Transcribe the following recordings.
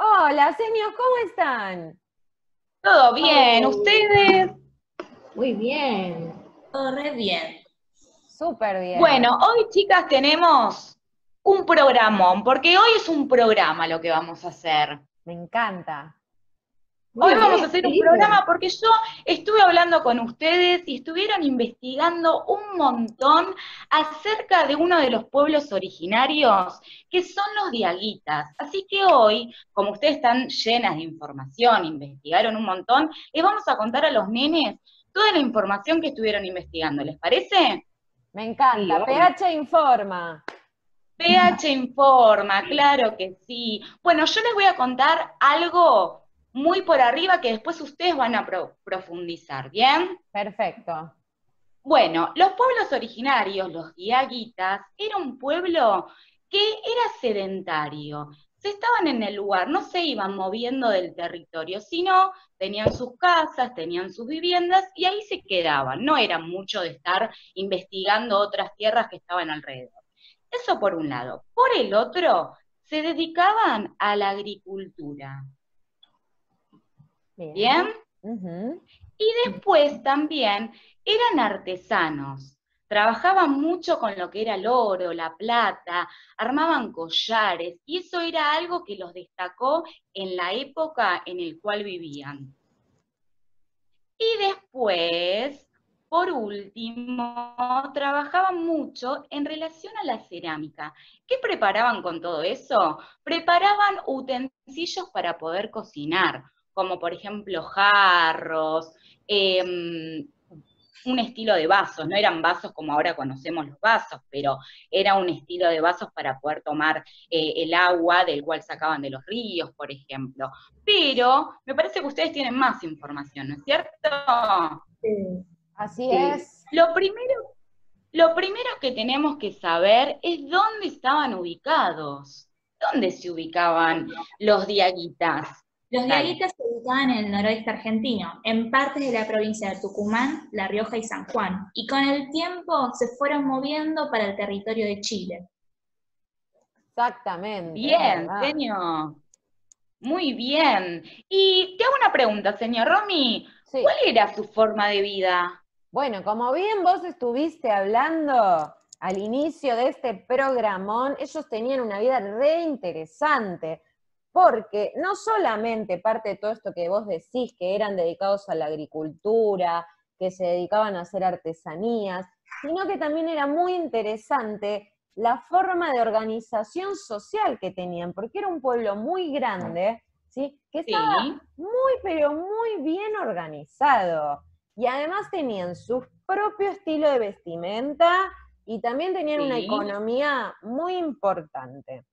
Hola, señor, ¿cómo están? Todo bien, Hola, ¿ustedes? muy bien. Todo re bien. Súper bien. Bueno, hoy chicas tenemos un programón, porque hoy es un programa lo que vamos a hacer. Me encanta. Hoy Muy vamos a bien, hacer qué un lindo. programa porque yo estuve hablando con ustedes y estuvieron investigando un montón acerca de uno de los pueblos originarios, que son los diaguitas. Así que hoy, como ustedes están llenas de información, investigaron un montón, les vamos a contar a los nenes toda la información que estuvieron investigando. ¿Les parece? Me Sí, encanta. obvio. PH informa. PH informa, claro que sí. Bueno, yo les voy a contar algo muy por arriba que después ustedes van a profundizar, ¿bien? Perfecto. Bueno, los pueblos originarios, los diaguitas, era un pueblo que era sedentario. Se estaban en el lugar, no se iban moviendo del territorio, sino tenían sus casas, tenían sus viviendas y ahí se quedaban. No era mucho de estar investigando otras tierras que estaban alrededor. Eso por un lado. Por el otro, se dedicaban a la agricultura. ¿Bien? Bien. Ujú. Y después también eran artesanos. Trabajaban mucho con lo que era el oro, la plata, armaban collares, y eso era algo que los destacó en la época en el cual vivían. Y después, por último, trabajaban mucho en relación a la cerámica. ¿Qué preparaban con todo eso? Preparaban utensilios para poder cocinar, como por ejemplo jarros, un estilo de vasos, no eran vasos como ahora conocemos los vasos, pero era un estilo de vasos para poder tomar el agua del cual sacaban de los ríos, por ejemplo. Pero me parece que ustedes tienen más información, ¿no es cierto? Sí, Así sí. es. Lo primero que tenemos que saber es dónde estaban ubicados. ¿Dónde se ubicaban los diaguitas? Los Dale. diaguitas se ubicaban en el noroeste argentino, en partes de la provincia de Tucumán, La Rioja y San Juan, y con el tiempo se fueron moviendo para el territorio de Chile. Exactamente, es Bien, verdad. señor. Muy bien. Y te hago una pregunta, señor Romy. ¿Cuál Sí. era su forma de vida? Bueno, como bien vos estuviste hablando al inicio de este programón, ellos tenían una vida re interesante, porque no solamente parte de todo esto que vos decís, que eran dedicados a la agricultura, que se dedicaban a hacer artesanías, sino que también era muy interesante la forma de organización social que tenían, porque era un pueblo muy grande, ¿sí? Que estaba Sí, muy, pero muy bien organizado. Y además tenían su propio estilo de vestimenta y también tenían una sí. economía muy importante,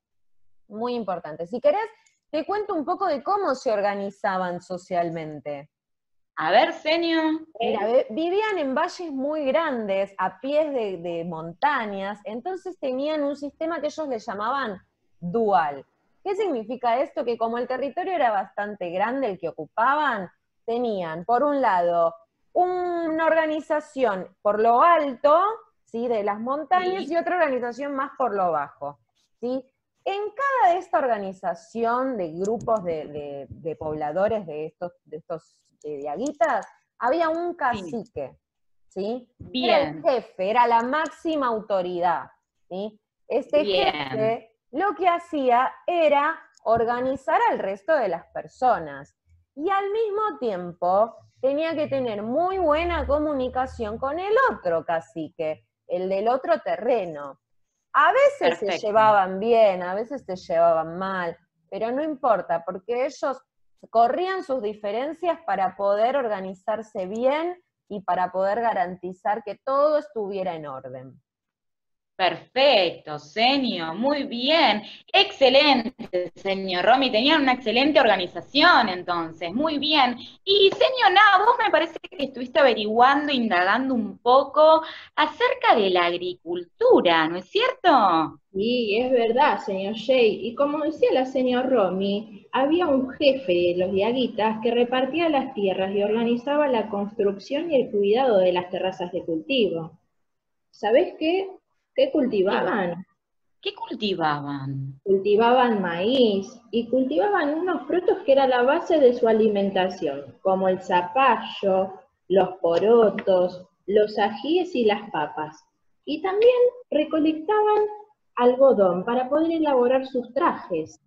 muy importante. Si querés, te cuento un poco de cómo se organizaban socialmente. A ver, señor. Mira, vivían en valles muy grandes, a pies de montañas, entonces tenían un sistema que ellos le llamaban dual. ¿Qué significa esto? Que como el territorio era bastante grande el que ocupaban, tenían, por un lado, una organización por lo alto, ¿sí? De las montañas, y Sí, otra organización más por lo bajo, ¿sí? En cada de esta organización de grupos de pobladores de estos diaguitas, había un sí. cacique, ¿sí? Era el Bien, jefe, era la máxima autoridad, ¿sí? Este bien. jefe lo que hacía era organizar al resto de las personas y al mismo tiempo tenía que tener muy buena comunicación con el otro cacique, el del otro terreno. A veces se Perfecto. llevaban bien, a veces se llevaban mal, pero no importa, porque ellos corrían sus diferencias para poder organizarse bien y para poder garantizar que todo estuviera en orden. Perfecto, señor, muy bien. Excelente, señor Romy. Tenían una excelente organización, entonces, muy bien. Y, señor, nada, vos me parece que estuviste averiguando, indagando un poco acerca de la agricultura, ¿no es cierto? Sí, es verdad, señor Shea. Y como decía la señor Romy, había un jefe de los diaguitas que repartía las tierras y organizaba la construcción y el cuidado de las terrazas de cultivo. ¿Sabés qué? ¿Qué ¿Qué, cultivaban? ¿Qué cultivaban? Cultivaban maíz y cultivaban unos frutos que era la base de su alimentación, como el zapallo, los porotos, los ajíes y las papas. Y también recolectaban algodón para poder elaborar sus trajes.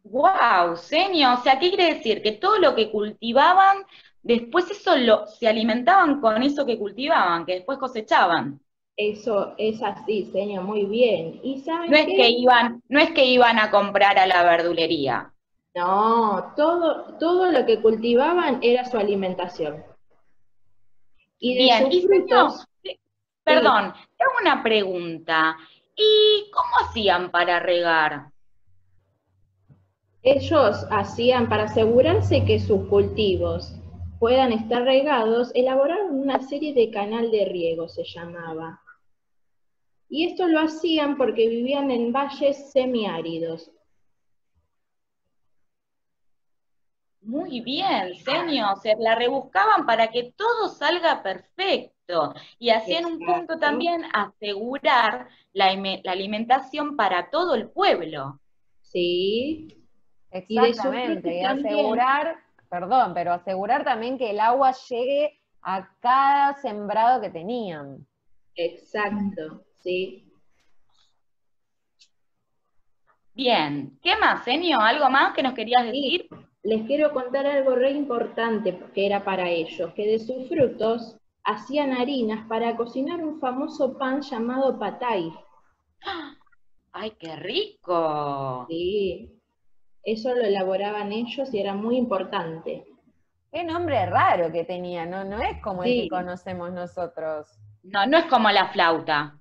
¡Wow, señor! O sea, ¿qué quiere decir? Que todo lo que cultivaban, después se alimentaban con eso que cultivaban, que después cosechaban. Eso es así, señor, muy bien. ¿Y No saben es que qué? iban, no es que iban a comprar a la verdulería. No, todo lo que cultivaban era su alimentación. Y de Bien, sus y señor, frutos, sí, perdón, te hago una pregunta. ¿Y cómo hacían para regar? ellos hacían para asegurarse que sus cultivos puedan estar regados, elaboraron una serie de canal de riego, se llamaba. Y esto lo hacían porque vivían en valles semiáridos. Muy bien, señor, se la rebuscaban para que todo salga perfecto. Y así en un punto Exacto. también asegurar la alimentación para todo el pueblo. Sí. Y de sus frutos Exactamente, y también. asegurar, perdón, pero asegurar también que el agua llegue a cada sembrado que tenían. Exacto, sí. Bien, ¿qué más, señor? ¿Algo más que nos querías Y decir? les quiero contar algo re importante que era para ellos, que de sus frutos hacían harinas para cocinar un famoso pan llamado patay. ¡Ay, qué rico! Sí, eso lo elaboraban ellos y era muy importante. Qué nombre raro que tenía, ¿no? No es como el que Sí, conocemos nosotros. No, no es como la flauta.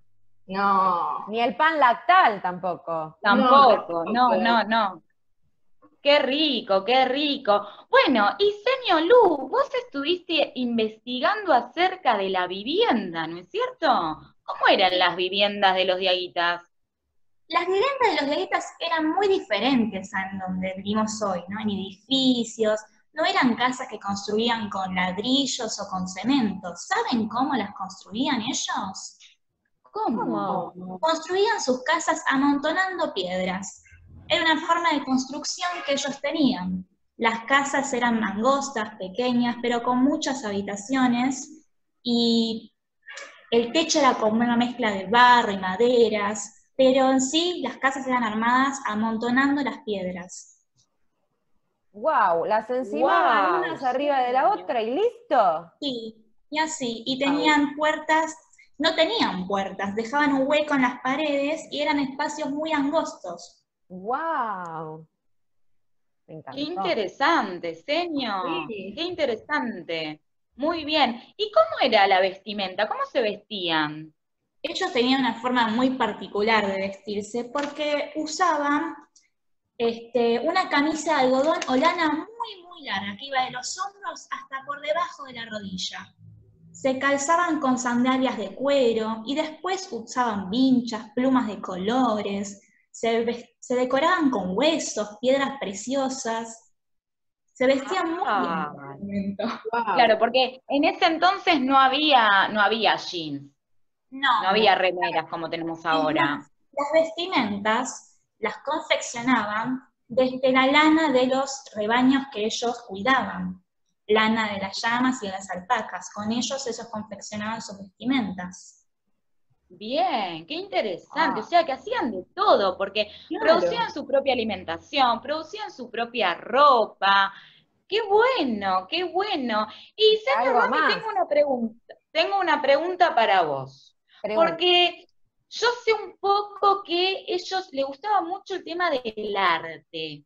no, Ni el pan lactal tampoco. no, Tampoco, no, tampoco. no, no. Qué rico, qué rico. Bueno, y señor Lu, vos estuviste investigando acerca de la vivienda, ¿no es cierto? ¿Cómo eran las viviendas de los diaguitas? Las viviendas de los diaguitas eran muy diferentes a en donde vivimos hoy, ¿no? En edificios, no eran casas que construían con ladrillos o con cemento. ¿Saben cómo las construían ellos? ¿Cómo? ¿Cómo? No, Construían sus casas amontonando piedras. Era una forma de construcción que ellos tenían. Las casas eran angostas, pequeñas, pero con muchas habitaciones, y el techo era como una mezcla de barro y maderas, pero en sí las casas eran armadas amontonando las piedras. Wow, las encimaban ¡Wow, unas arriba de la señor! otra y listo. Sí, y así, y Wow. tenían puertas, no tenían puertas, dejaban un hueco en las paredes y eran espacios muy angostos. Wow. Me Qué encantó. interesante, señor. Qué sí. interesante. Muy bien. ¿Y cómo era la vestimenta? ¿Cómo se vestían? Ellos tenían una forma muy particular de vestirse porque usaban una camisa de algodón o lana muy larga, que iba de los hombros hasta por debajo de la rodilla. Se calzaban con sandalias de cuero y después usaban vinchas, plumas de colores, se decoraban con huesos, piedras preciosas, se vestían muy bien en Ah, ese momento. claro, Wow. porque en ese entonces no había jeans, no No, había remeras como tenemos es ahora. más, las vestimentas las confeccionaban desde la lana de los rebaños que ellos cuidaban, lana de las llamas y de las alpacas. Con ellos confeccionaban sus vestimentas. Bien, qué interesante. O Ah, sea, que hacían de todo, porque Claro. producían su propia alimentación, producían su propia ropa. Qué bueno, qué bueno. Y y señor algo Romy, más. tengo una pregunta para vos. Pregunta. Porque yo sé un poco que ellos les gustaba mucho el tema del arte,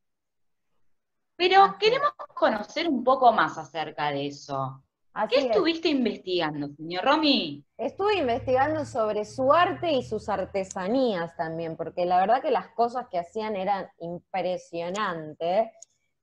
pero Así es. queremos conocer un poco más acerca de eso. ¿Qué Así es. estuviste investigando, señor Romy? Estuve investigando sobre su arte y sus artesanías también, porque la verdad que las cosas que hacían eran impresionantes,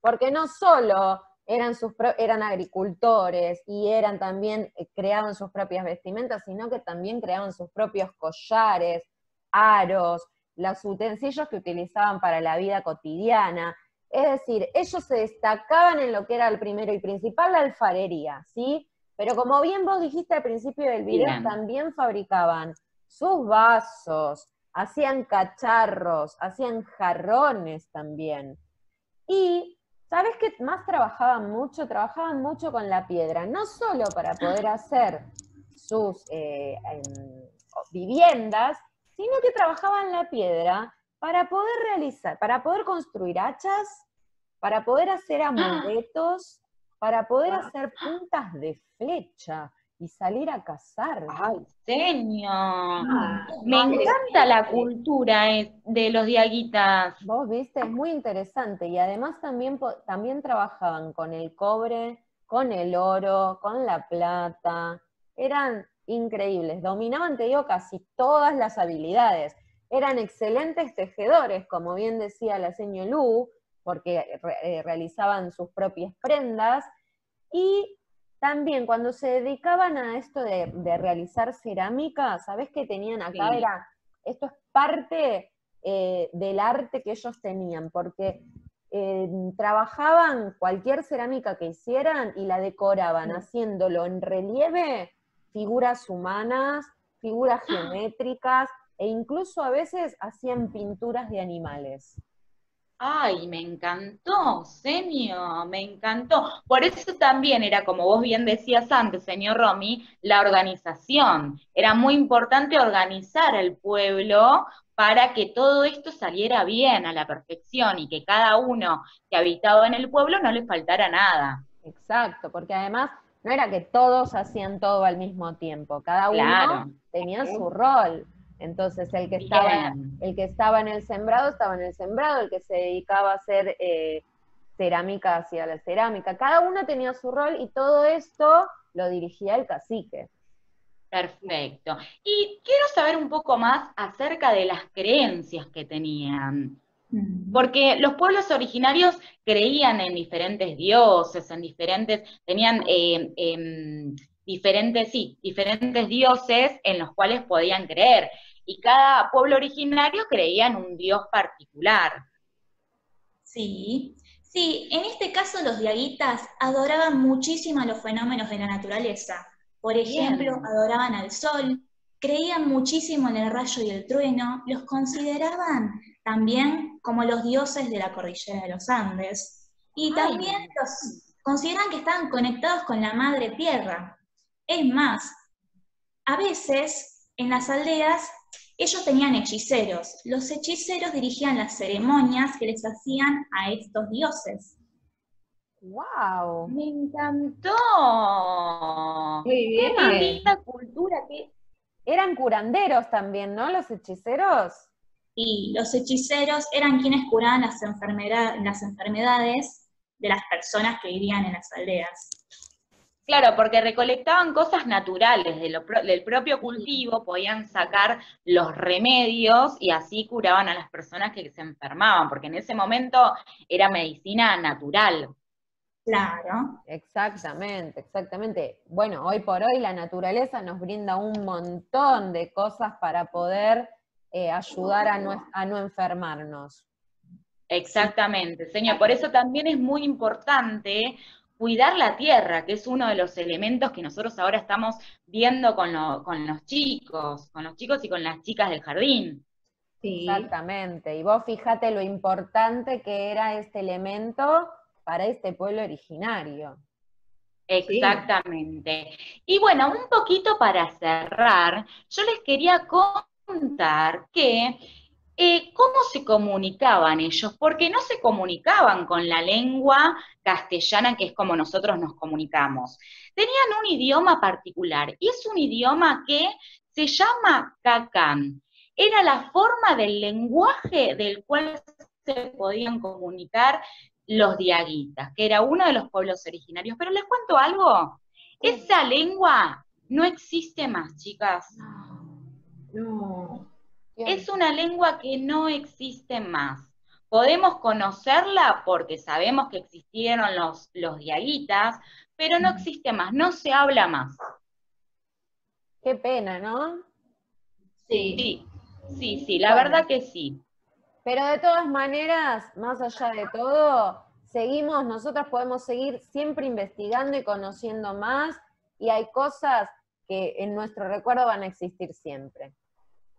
porque no solo eran agricultores y eran también, creaban sus propias vestimentas, sino que también creaban sus propios collares, aros, los utensilios que utilizaban para la vida cotidiana. Es decir, ellos se destacaban en lo que era el primero y principal, la alfarería, ¿sí? Pero como bien vos dijiste al principio del video, Bien. también fabricaban sus vasos, hacían cacharros, hacían jarrones también. Y, ¿sabes qué más trabajaban mucho? Trabajaban mucho con la piedra, no solo para poder hacer sus viviendas, sino que trabajaban la piedra para poder realizar, para poder construir hachas, para poder hacer amuletos, para poder hacer puntas de flecha y salir a cazar. ¡Ay, señor! Me Ay, encanta la cultura de los diaguitas. Vos viste, es muy interesante. Y además también trabajaban con el cobre, con el oro, con la plata. Eran increíbles. Dominaban, te digo, casi todas las habilidades. Eran excelentes tejedores, como bien decía la seño Lu, porque realizaban sus propias prendas. Y también cuando se dedicaban a esto de realizar cerámica, ¿sabés qué tenían acá? Sí. Esto es parte del arte que ellos tenían, porque trabajaban cualquier cerámica que hicieran y la decoraban, haciéndolo en relieve, figuras humanas, figuras geométricas, e incluso a veces hacían pinturas de animales. Ay, me encantó, señor, me encantó. Por eso también era, como vos bien decías antes, señor Romy, la organización. Era muy importante organizar el pueblo para que todo esto saliera bien, a la perfección, y que cada uno que habitaba en el pueblo no le faltara nada. Exacto, porque además no era que todos hacían todo al mismo tiempo, cada uno Claro, tenía su rol. Entonces el que bien. estaba en el sembrado estaba en el sembrado, el que se dedicaba a hacer cerámica hacía la cerámica, cada uno tenía su rol y todo esto lo dirigía el cacique. Perfecto. Y quiero saber un poco más acerca de las creencias que tenían. Porque los pueblos originarios creían en diferentes dioses, tenían diferentes dioses en los cuales podían creer. Y cada pueblo originario creía en un dios particular. Sí, sí, en este caso los diaguitas adoraban muchísimo a los fenómenos de la naturaleza. Por ejemplo, Bien. adoraban al sol, creían muchísimo en el rayo y el trueno, los consideraban también como los dioses de la cordillera de los Andes. Y Ay, también los consideran que estaban conectados con la madre tierra. Es más, a veces en las aldeas ellos tenían hechiceros. Los hechiceros dirigían las ceremonias que les hacían a estos dioses. ¡Wow! me encantó. Muy Qué bien. más linda cultura, qué. Eran curanderos también, ¿no? Los hechiceros. Y los hechiceros eran quienes curaban las enfermedades de las personas que vivían en las aldeas. Claro, porque recolectaban cosas naturales del propio cultivo, podían sacar los remedios y así curaban a las personas que se enfermaban, porque en ese momento era medicina natural. Claro. Exactamente, exactamente. Bueno, hoy por hoy la naturaleza nos brinda un montón de cosas para poder ayudar a no enfermarnos. Exactamente, señor. Por eso también es muy importante cuidar la tierra, que es uno de los elementos que nosotros ahora estamos viendo con los chicos y con las chicas del jardín. Sí. Exactamente. Y vos fíjate lo importante que era este elemento para este pueblo originario. Exactamente. Y bueno, un poquito para cerrar, yo les quería contar que cómo se comunicaban ellos, porque no se comunicaban con la lengua castellana, que es como nosotros nos comunicamos. Tenían un idioma particular, y es un idioma que se llama Cacán. Era la forma del lenguaje del cual se podían comunicar los diaguitas, que era uno de los pueblos originarios. Pero les cuento algo, esa lengua no existe más, chicas. No. Es una lengua que no existe más. Podemos conocerla porque sabemos que existieron los diaguitas, pero no existe más, no se habla más. Qué pena, ¿no? Sí. Sí, la Bueno. verdad que sí. Pero de todas maneras, más allá de todo, nosotros podemos seguir siempre investigando y conociendo más, y hay cosas que en nuestro recuerdo van a existir siempre.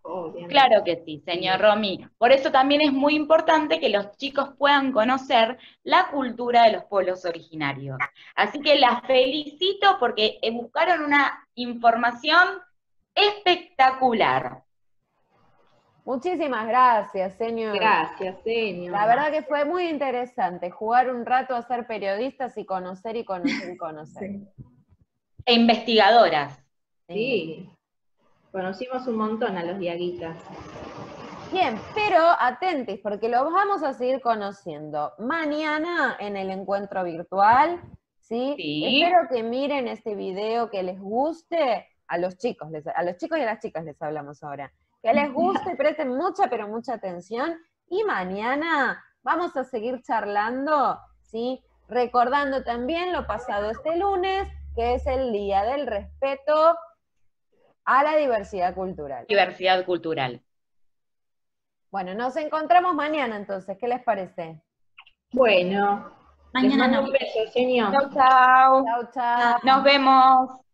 Obviamente. Claro que sí, señor Romy. Por eso también es muy importante que los chicos puedan conocer la cultura de los pueblos originarios. Así que las felicito porque buscaron una información espectacular. Muchísimas gracias, señor. Gracias, señor. La verdad que fue muy interesante jugar un rato a ser periodistas y conocer y conocer y conocer. Sí. E investigadoras. Sí. Conocimos un montón a los diaguitas. Bien, pero atentis, porque los vamos a seguir conociendo mañana en el encuentro virtual, ¿sí? Sí. Espero que miren este video, que les guste, a los chicos y a las chicas les hablamos ahora, que les guste, presten mucha, pero mucha atención, y mañana vamos a seguir charlando, ¿sí? Recordando también lo pasado este lunes, que es el Día del Respeto a la Diversidad Cultural. Diversidad cultural. Bueno, nos encontramos mañana entonces, ¿qué les parece? Bueno, les Mañana mando no. un beso, señor. Chau, chau. Chau, chau. Nos vemos.